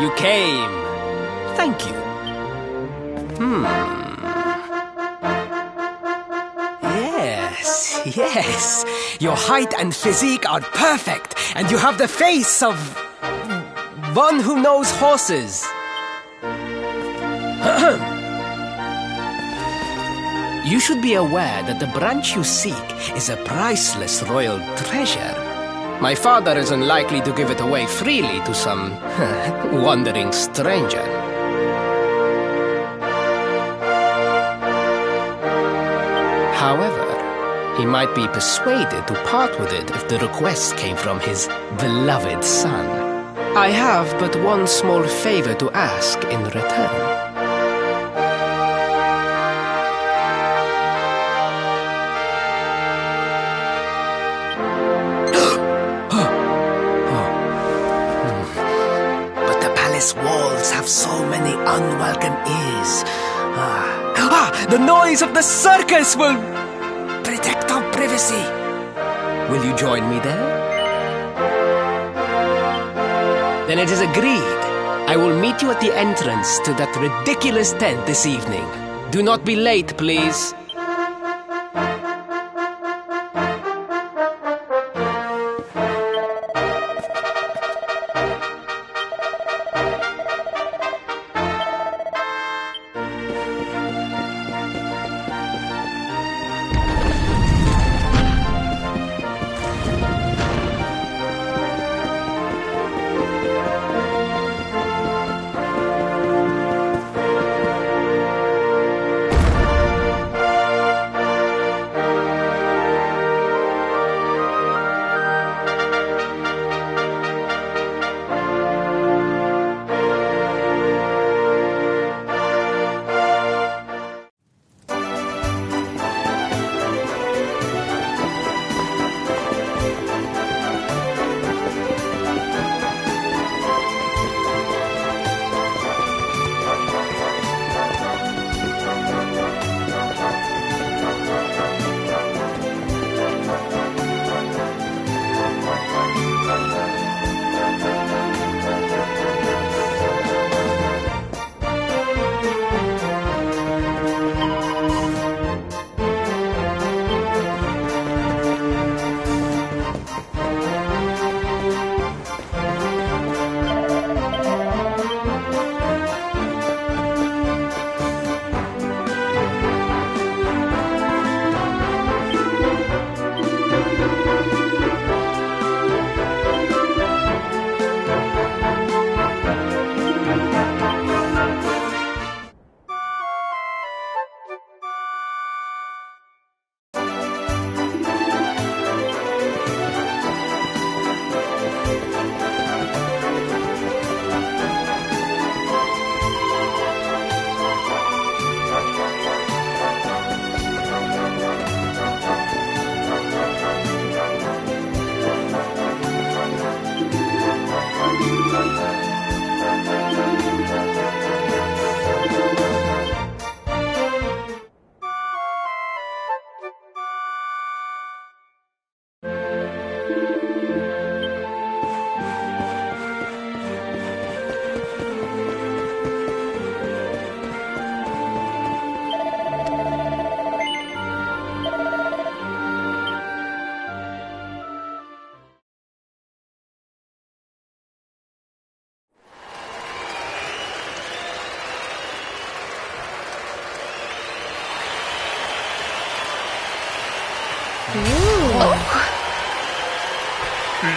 you came. Thank you. Yes. Your height and physique are perfect, and you have the face of one who knows horses. You should be aware that the branch you seek is a priceless royal treasure. My father is unlikely to give it away freely to some wandering stranger. However, he might be persuaded to part with it if the request came from his beloved son. I have but one small favor to ask in return. But the palace walls have so many unwelcome ears. The noise of the circus will protect our privacy. Will you join me there? Then it is agreed. I will meet you at the entrance to that ridiculous tent this evening. Do not be late, please.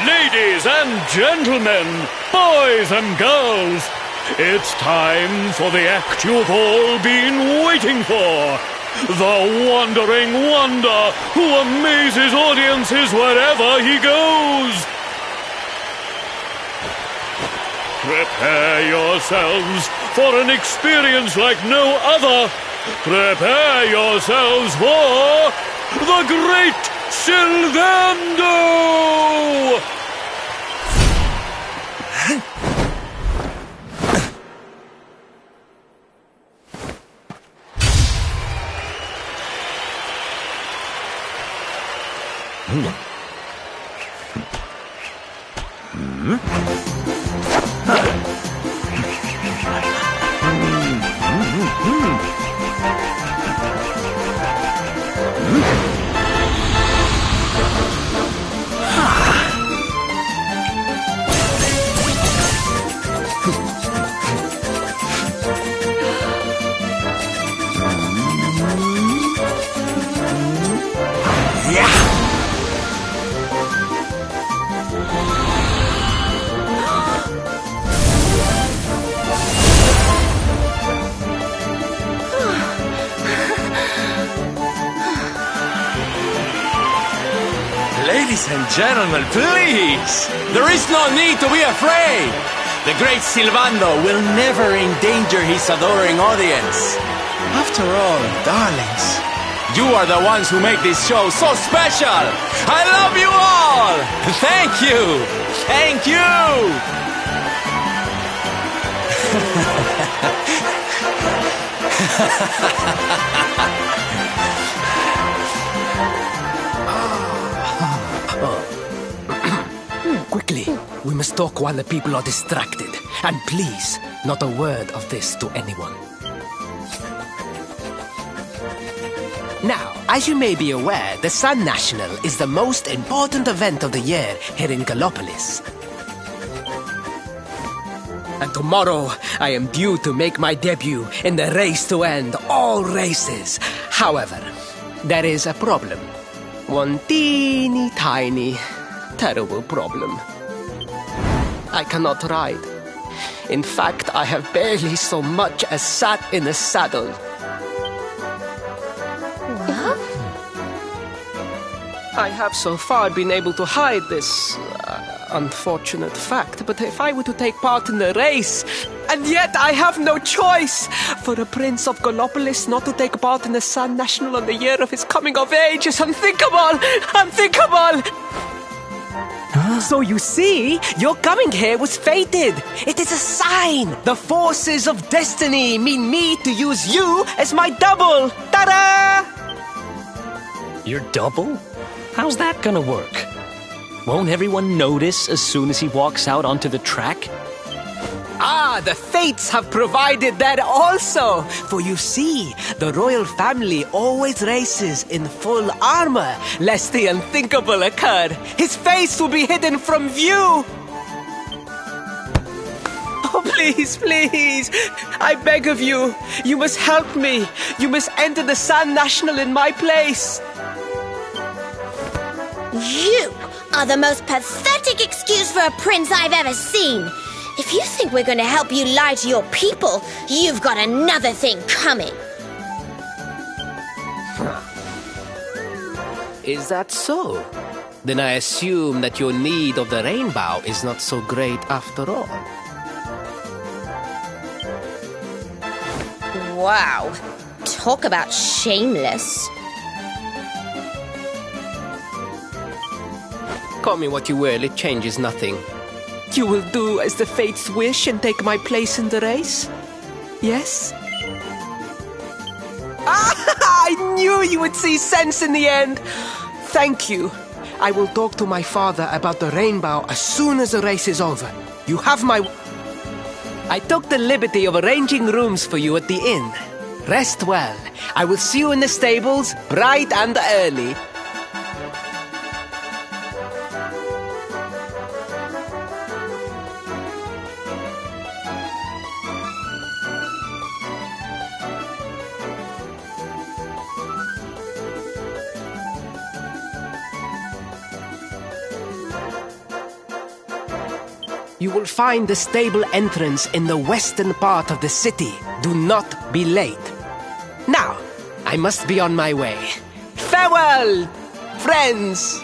Ladies and gentlemen, boys and girls, it's time for the act you've all been waiting for. The Wandering Wonder who amazes audiences wherever he goes. Prepare yourselves for an experience like no other. Prepare yourselves for the Great Sylvando! Ladies and gentlemen, please! There is no need to be afraid! The great Silvando will never endanger his adoring audience. After all, darlings, you are the ones who make this show so special! I love you all! Thank you! Thank you! Quickly, we must talk while the people are distracted. And please, not a word of this to anyone. Now, as you may be aware, the Sun National is the most important event of the year here in Gallopolis. And tomorrow, I am due to make my debut in the race to end all races. However, there is a problem. One teeny tiny, terrible problem. I cannot ride. In fact, I have barely so much as sat in a saddle. What? I have so far been able to hide this unfortunate fact, but if I were to take part in the race, and yet I have no choice, for a prince of Gallopolis not to take part in the Sun National on the year of his coming of age is unthinkable! Unthinkable! So you see, your coming here was fated. It is a sign. The forces of destiny mean me to use you as my double. Ta-da! Your double? How's that gonna work? Won't everyone notice as soon as he walks out onto the track? Ah, the fates have provided that also. For you see, the royal family always races in full armor, lest the unthinkable occur. His face will be hidden from view. Oh, please, please, I beg of you, you must help me. You must enter the Sun National in my place. You are the most pathetic excuse for a prince I've ever seen. If you think we're going to help you lie to your people, you've got another thing coming. Is that so? Then I assume that your need of the rainbow is not so great after all. Wow. Talk about shameless. Call me what you will, it changes nothing. You will do as the fates wish and take my place in the race? Yes? I knew you would see sense in the end! Thank you. I will talk to my father about the rainbow as soon as the race is over. You have my... I took the liberty of arranging rooms for you at the inn. Rest well. I will see you in the stables, bright and early. You will find the stable entrance in the western part of the city. Do not be late. Now, I must be on my way. Farewell, friends!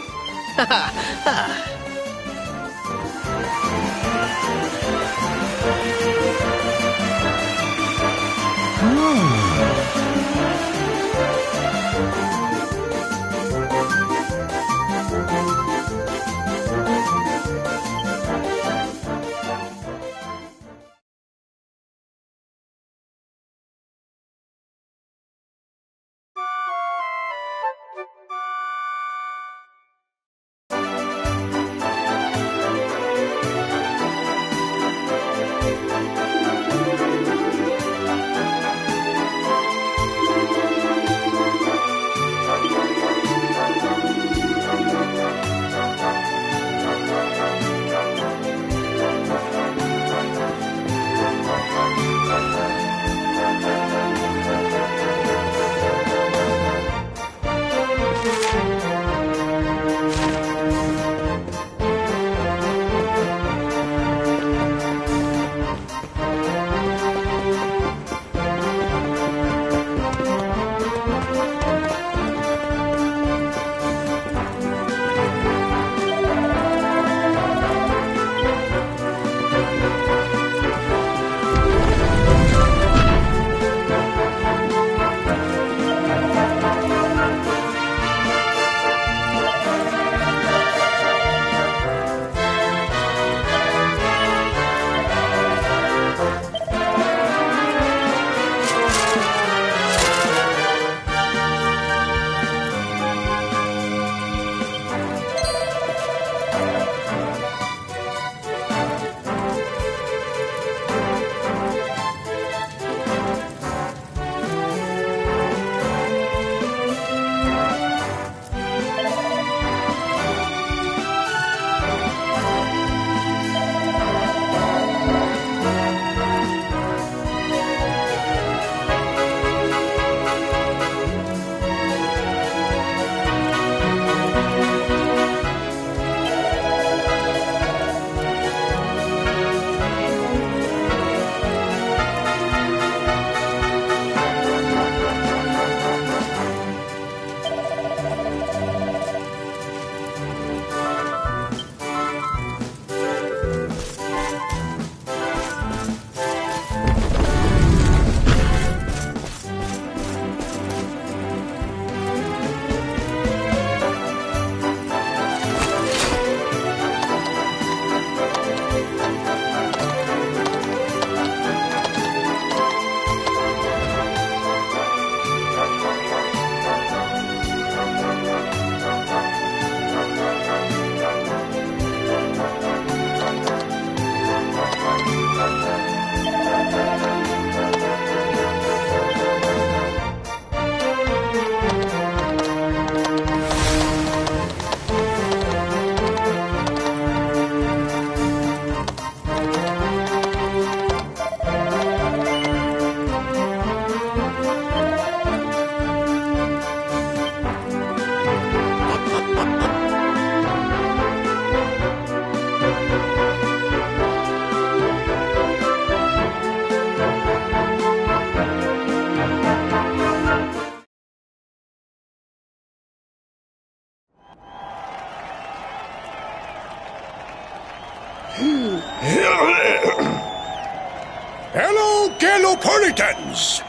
Hello, Galopolitans!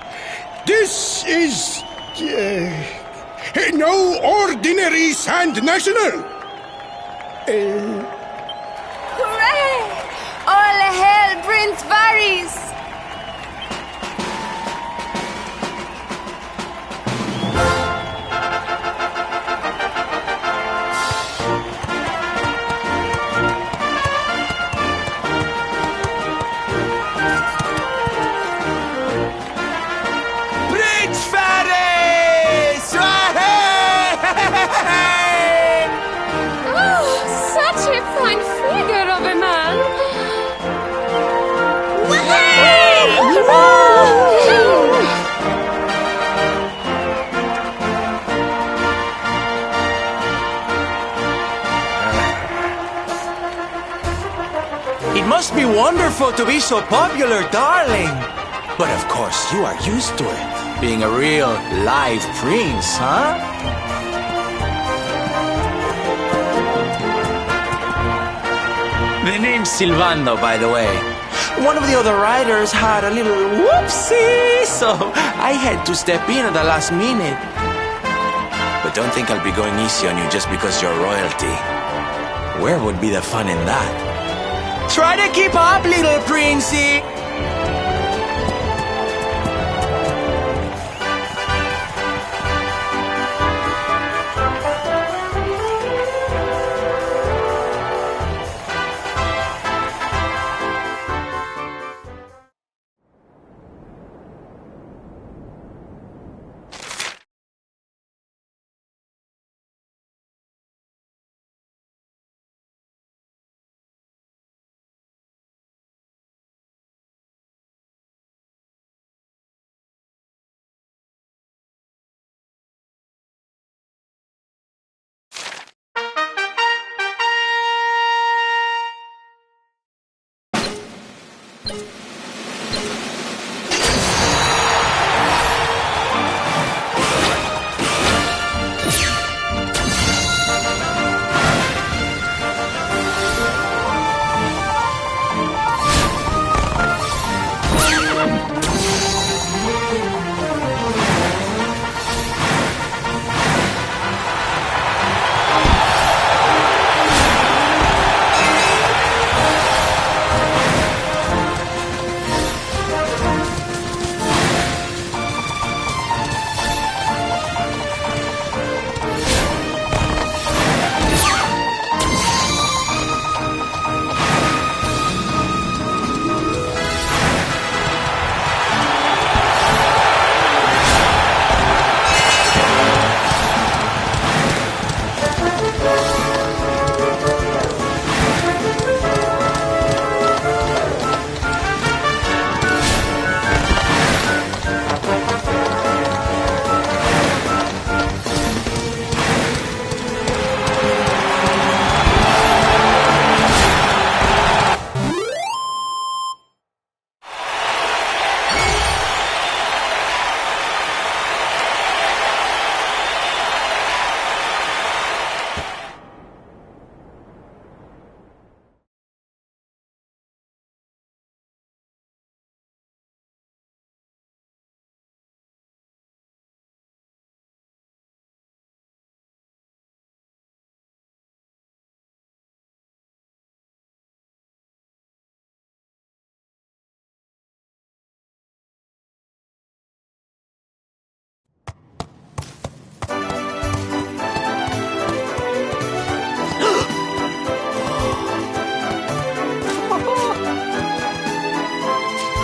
This is... no ordinary Sand National! Hooray! All hail Prince Varys! It must be wonderful to be so popular, darling. But of course, you are used to it. Being a real live prince, huh? The name's Silvando, by the way. One of the other riders had a little whoopsie, so I had to step in at the last minute. But don't think I'll be going easy on you just because you're royalty. Where would be the fun in that? Try to keep up, little princey!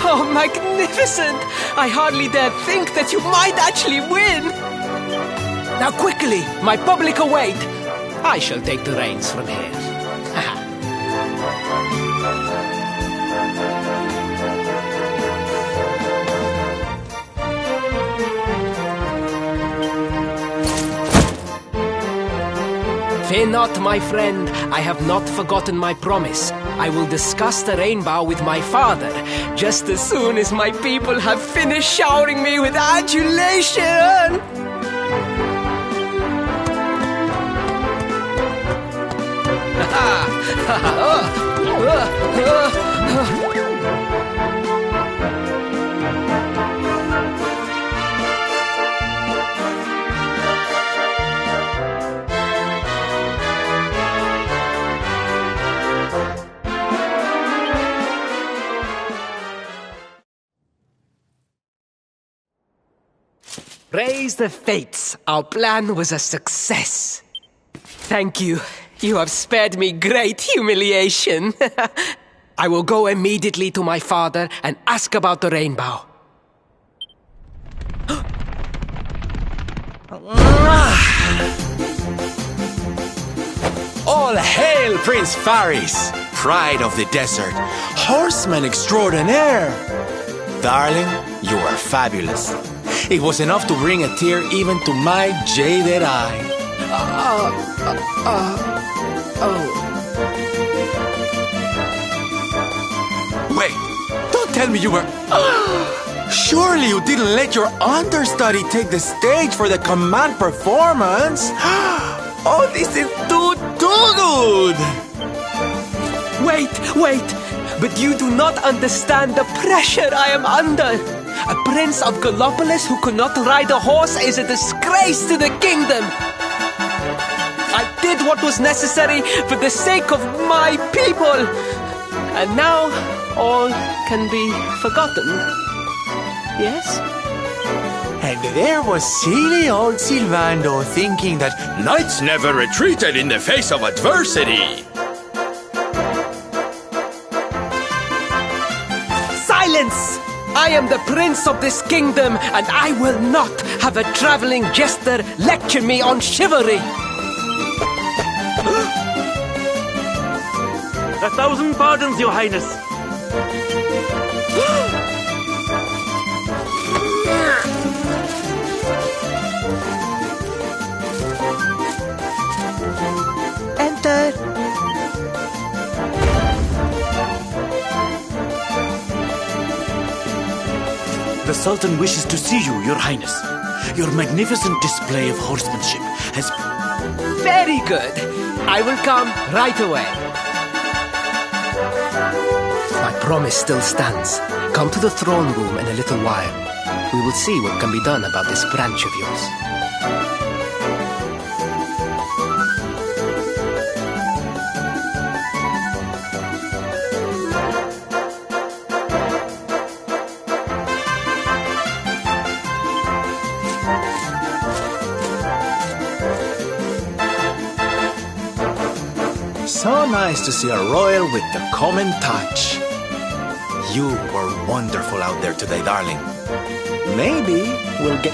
Oh, magnificent! I hardly dare think that you might actually win! Now quickly, my public await! I shall take the reins from here. Fear not, my friend. I have not forgotten my promise. I will discuss the rainbow with my father, just as soon as my people have finished showering me with adulation! Ha! Praise the fates, our plan was a success. Thank you. You have spared me great humiliation. I will go immediately to my father and ask about the rainbow. All hail Prince Faris, pride of the desert, horseman extraordinaire. Darling, you are fabulous. It was enough to bring a tear even to my jaded eye. Wait, don't tell me you were... Surely you didn't let your understudy take the stage for the command performance? Oh, this is too good! Wait! But you do not understand the pressure I am under. A prince of Gallopolis who could not ride a horse is a disgrace to the kingdom. I did what was necessary for the sake of my people. And now all can be forgotten. Yes? And there was silly old Silvando thinking that knights never retreated in the face of adversity. Silence! I am the prince of this kingdom, and I will not have a traveling jester lecture me on chivalry. 1,000 pardons, Your Highness. Enter. The Sultan wishes to see you, Your Highness. Your magnificent display of horsemanship has... Very good. I will come right away. My promise still stands. Come to the throne room in a little while. We will see what can be done about this branch of yours. So nice to see a royal with the common touch. You were wonderful out there today, darling. Maybe we'll get...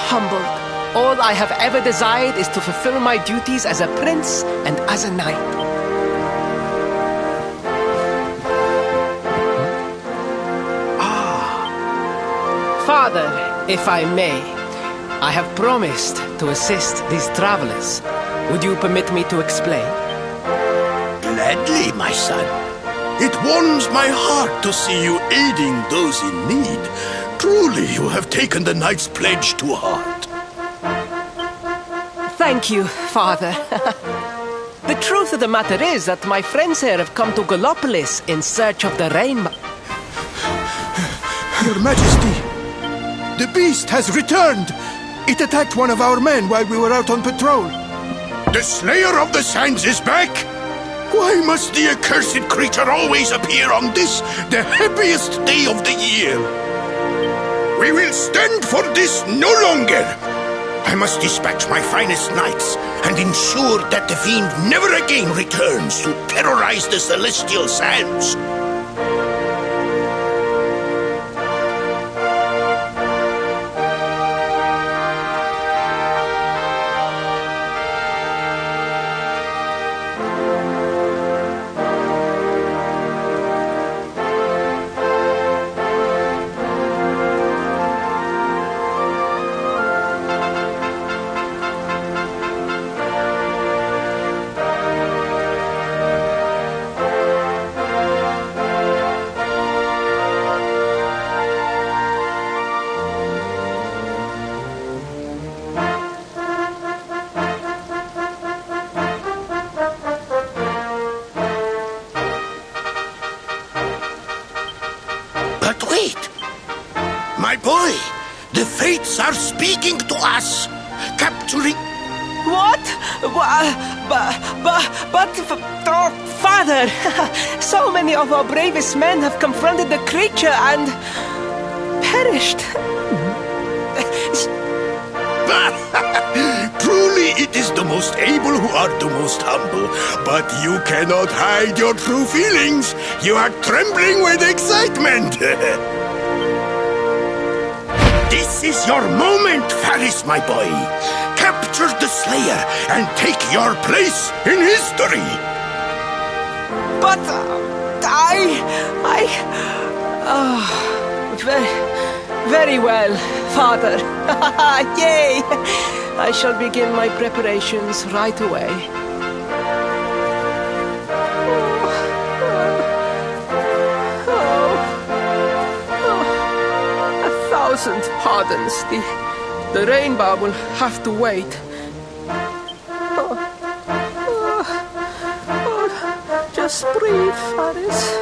Humbled. All I have ever desired is to fulfill my duties as a prince and as a knight. Father, If I may, I have promised to assist these travelers. Would you permit me to explain? Gladly, my son. It warms my heart to see you aiding those in need. Truly, you have taken the knight's pledge to heart. Thank you, Father. The truth of the matter is that my friends here have come to Gallopolis in search of the rainbow. Your Majesty, the beast has returned. It attacked one of our men while we were out on patrol. The Slayer of the Sands is back? Why must the accursed creature always appear on this, the happiest day of the year? We will stand for this no longer. I must dispatch my finest knights and ensure that the fiend never again returns to terrorize the celestial sands. But wait! My boy, the fates are speaking to us, capturing... What? Father, so many of our bravest men have confronted the creature and perished. Truly, it is the most able who are the most humble. But you cannot hide your true feelings. You are trembling with excitement. This is your moment, Faris, my boy. Capture the Slayer and take your place in history. But very well, Father. Yay! I shall begin my preparations right away. A thousand pardons. The rainbow will have to wait. Just breathe, Faris.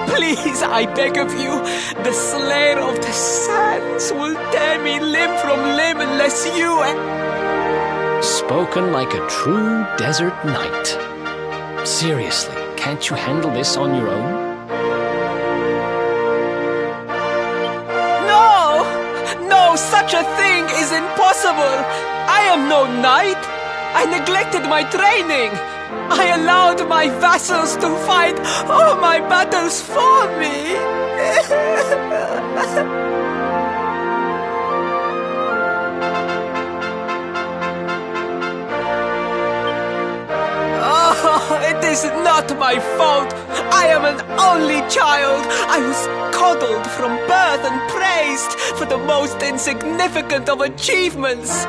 Please, I beg of you, the Slayer of the Sands will tear me limb from limb unless you... Spoken like a true desert knight. Seriously, can't you handle this on your own? No, such a thing is impossible. I am no knight. I neglected my training. I allowed my vassals to fight all my battles for me. Oh, it is not my fault. I am an only child. I was coddled from birth and praised for the most insignificant of achievements.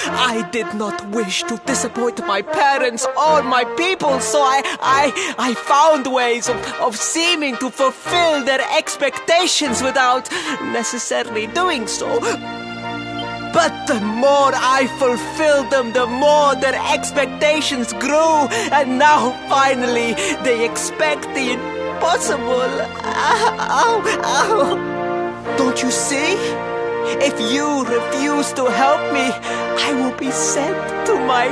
I did not wish to disappoint my parents or my people, so I found ways of seeming to fulfill their expectations without necessarily doing so. But the more I fulfilled them, the more their expectations grew, and now finally they expect the impossible. Don't you see? If you refuse to help me, I will be sent to my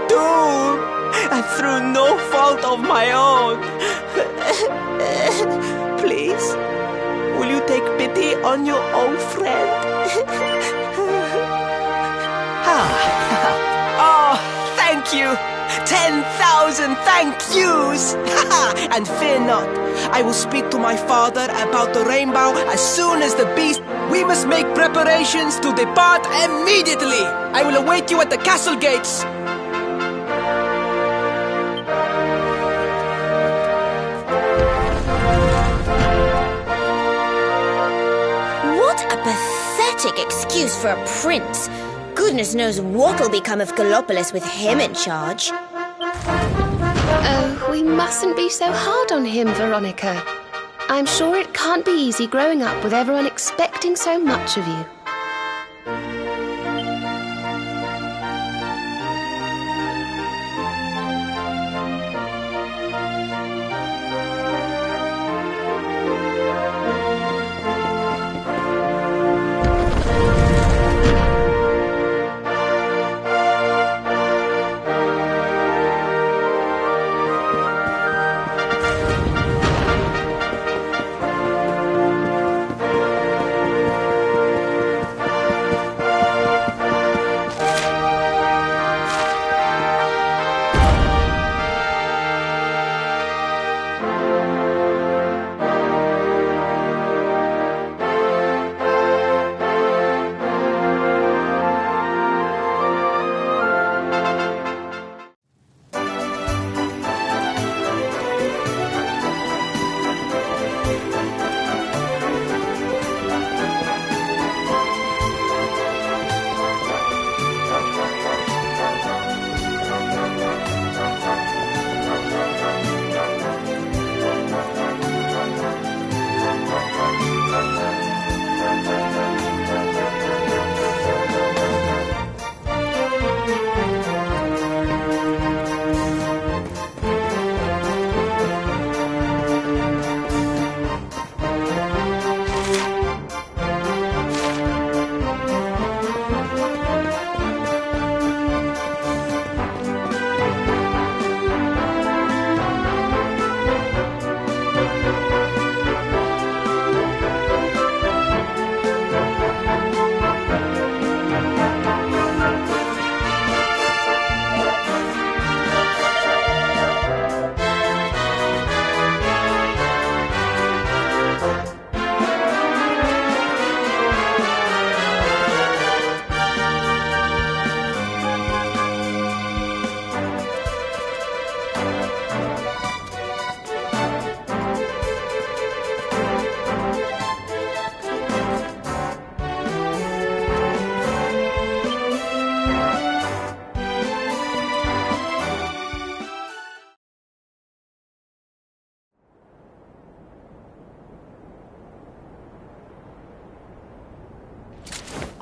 doom, and through no fault of my own. Please, will you take pity on your old friend? Oh, thank you. 10,000 thank yous! And fear not, I will speak to my father about the rainbow as soon as the beast... We must make preparations to depart immediately! I will await you at the castle gates! What a pathetic excuse for a prince. Goodness knows what'll become of Gallopolis with him in charge. Oh, we mustn't be so hard on him, Veronica. I'm sure it can't be easy growing up with everyone expecting so much of you.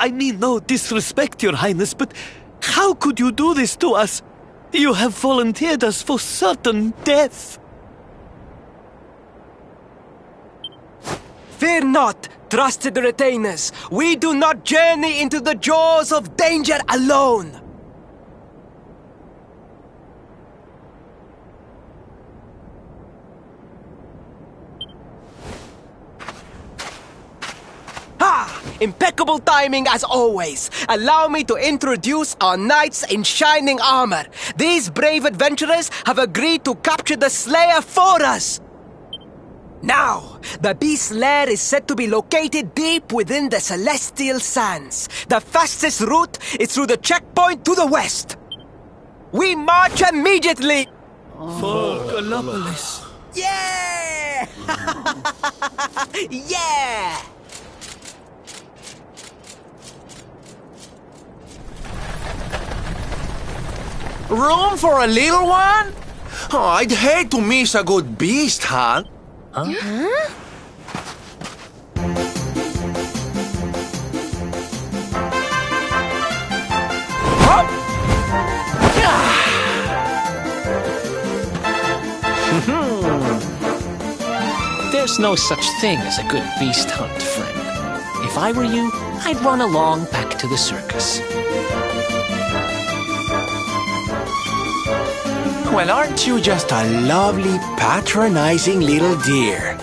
I mean no disrespect, Your Highness, but how could you do this to us? You have volunteered us for certain death. Fear not, trusted retainers. We do not journey into the jaws of danger alone. Impeccable timing as always. Allow me to introduce our knights in shining armor. These brave adventurers have agreed to capture the Slayer for us. Now, the beast's lair is said to be located deep within the Celestial Sands. The fastest route is through the checkpoint to the west. We march immediately. For Gallopolis. Yeah! Yeah! Room for a little one? Oh, I'd hate to miss a good beast hunt. There's no such thing as a good beast hunt, friend. If I were you, I'd run along back to the circus. Well, aren't you just a lovely, patronizing little dear?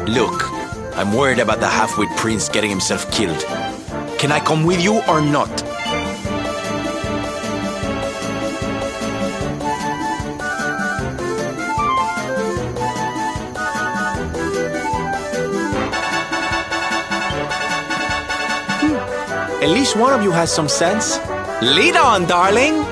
Look, I'm worried about the half-wit prince getting himself killed. Can I come with you or not? At least one of you has some sense. Lead on, darling!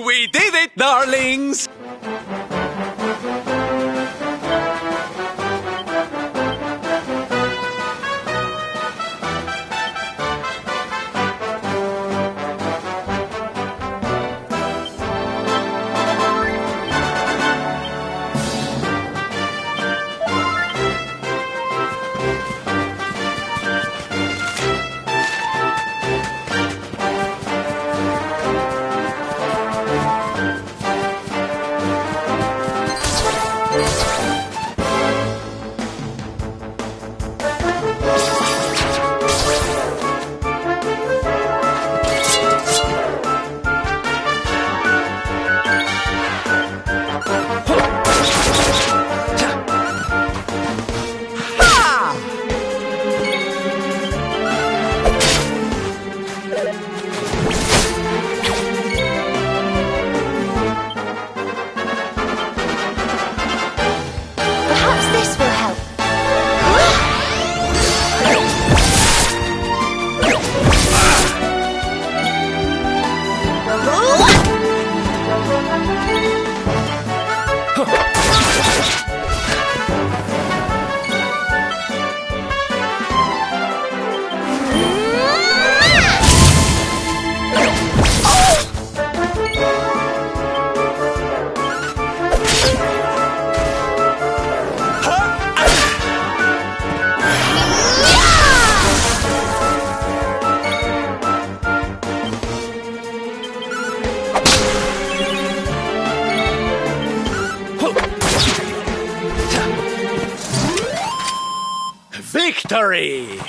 We did it, darlings! Victory!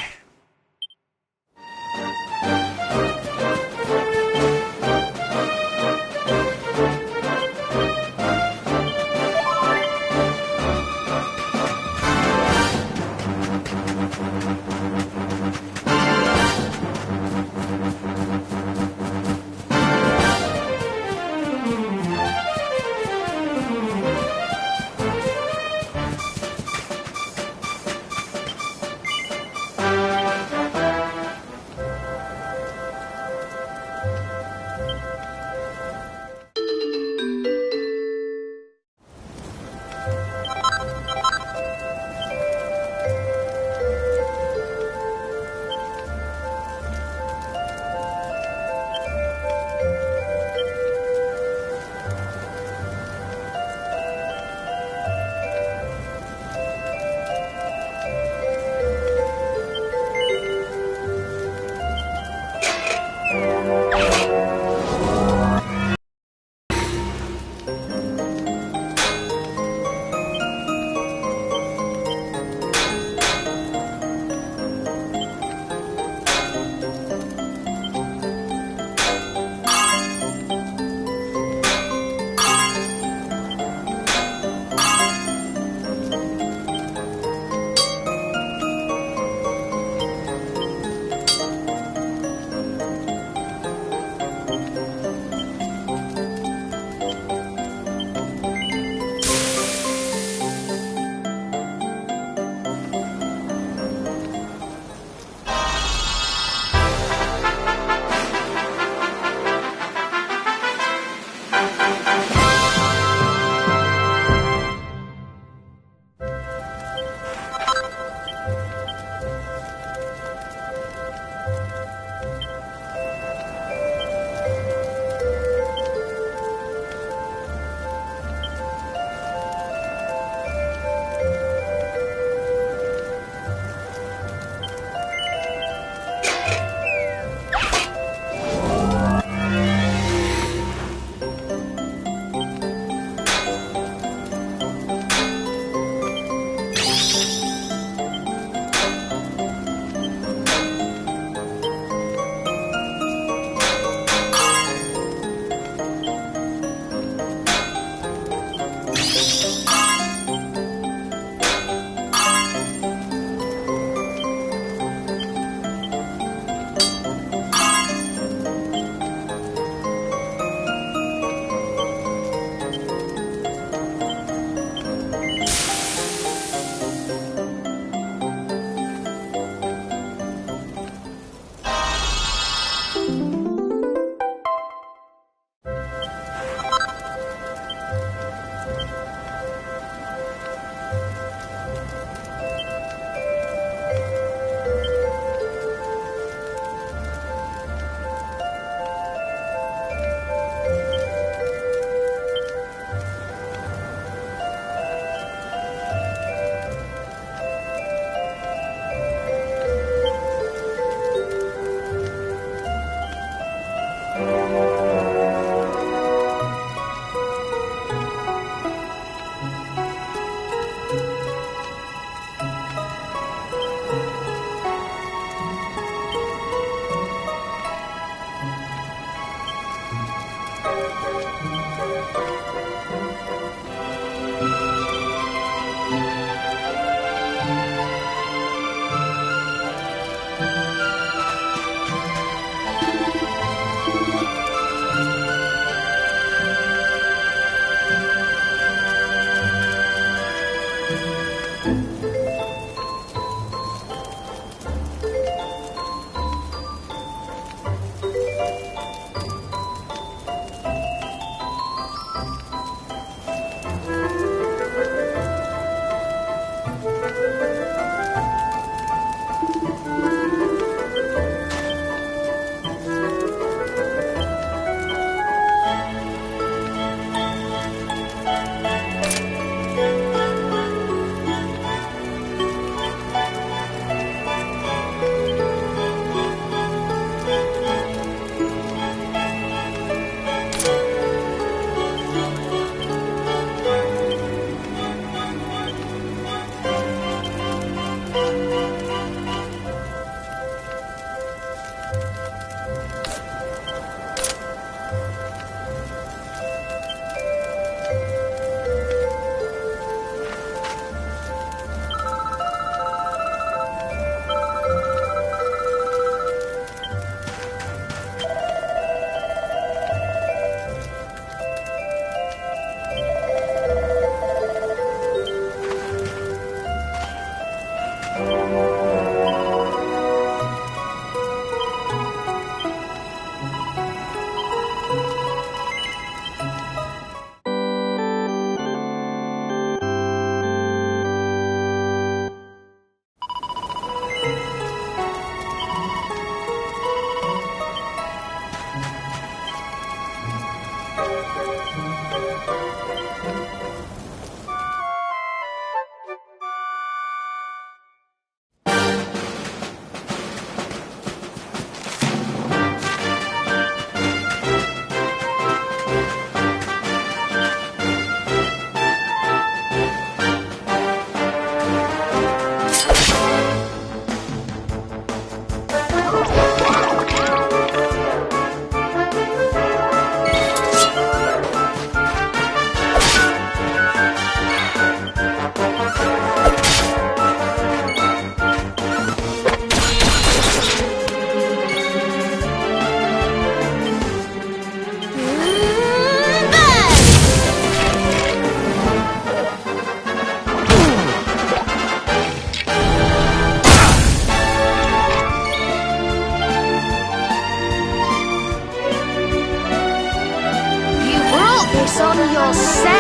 on yourself!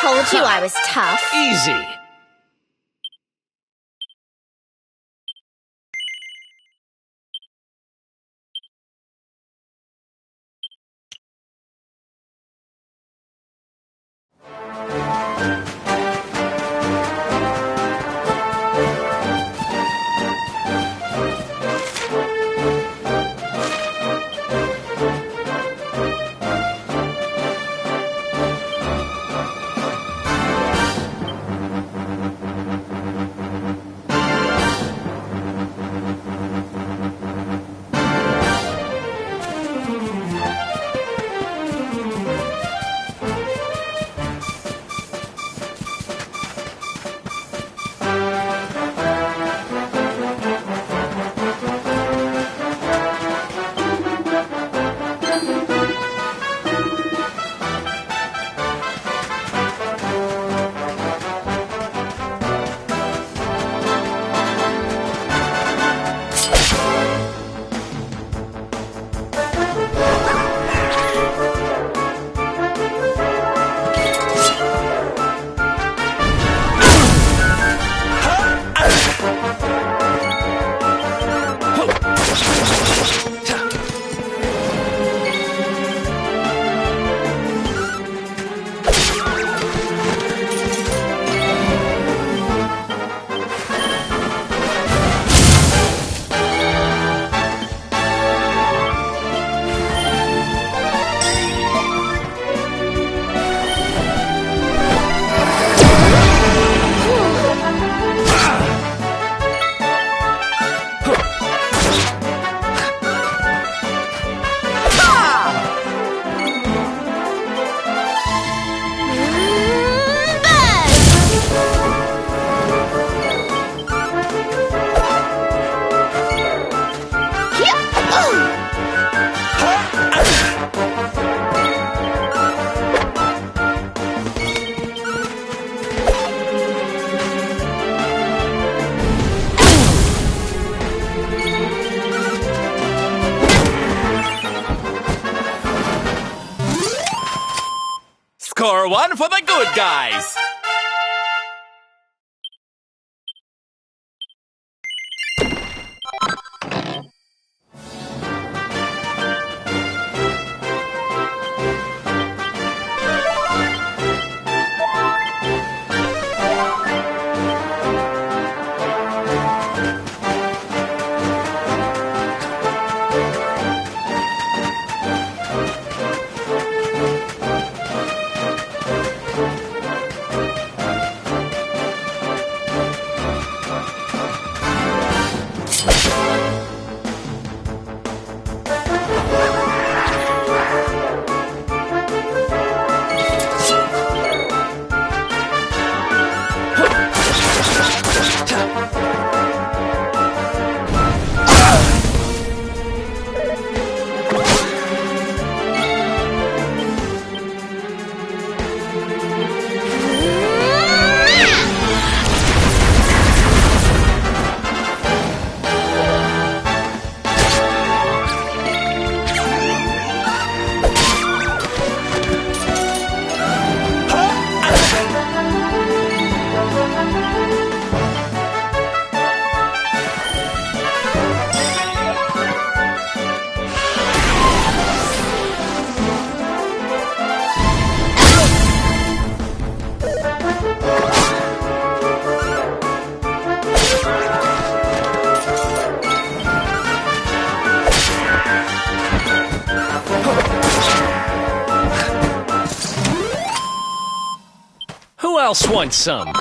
Told you I was tough. Easy. Score one for the good guys! Who else wants some?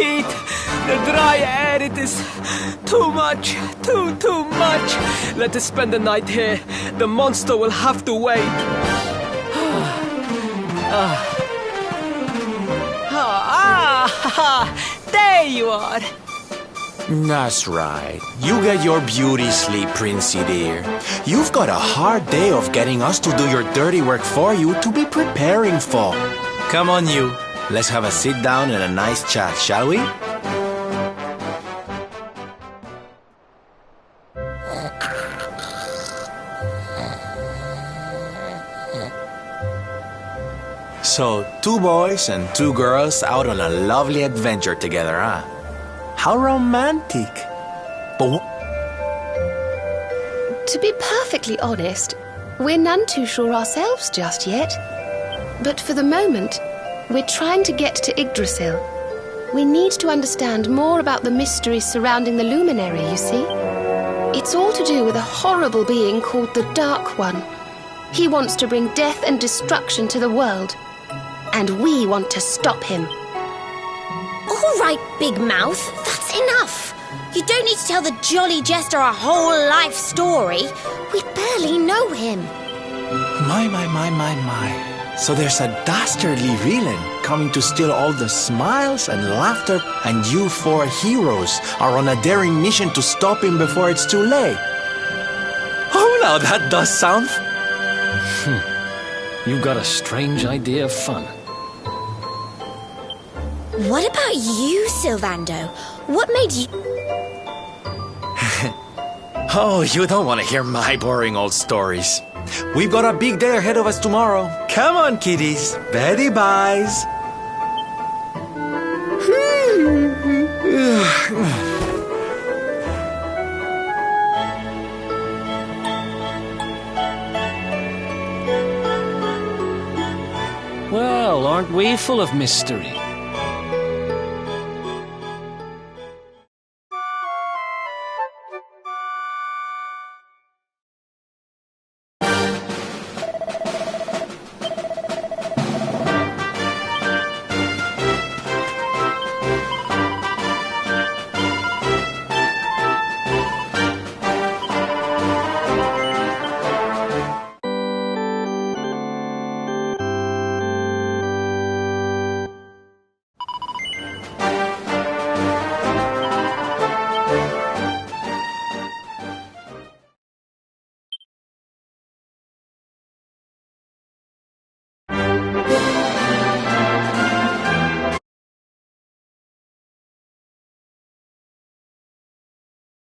heat, the dry air, it is too much, too much. Let us spend the night here. The monster will have to wait. There you are. That's right. You get your beauty sleep, Princey dear. You've got a hard day of getting us to do your dirty work for you to be preparing for. Come on, you. Let's have a sit down and a nice chat, shall we? So, 2 boys and 2 girls out on a lovely adventure together, huh? How romantic. But To be perfectly honest, we're none too sure ourselves just yet. But for the moment, we're trying to get to Yggdrasil. We need to understand more about the mysteries surrounding the luminary, you see. It's all to do with a horrible being called the Dark One. He wants to bring death and destruction to the world. And we want to stop him. All right, Big Mouth, that's enough. You don't need to tell the Jolly Jester our whole life story. We barely know him. My. So there's a dastardly villain coming to steal all the smiles and laughter, and you 4 heroes are on a daring mission to stop him before it's too late. Oh, now that does sound... You got a strange idea of fun. What about you, Sylvando? What made you... Oh, you don't want to hear my boring old stories. We've got a big day ahead of us tomorrow. Come on, kiddies. Betty buys. Well, aren't we full of mystery?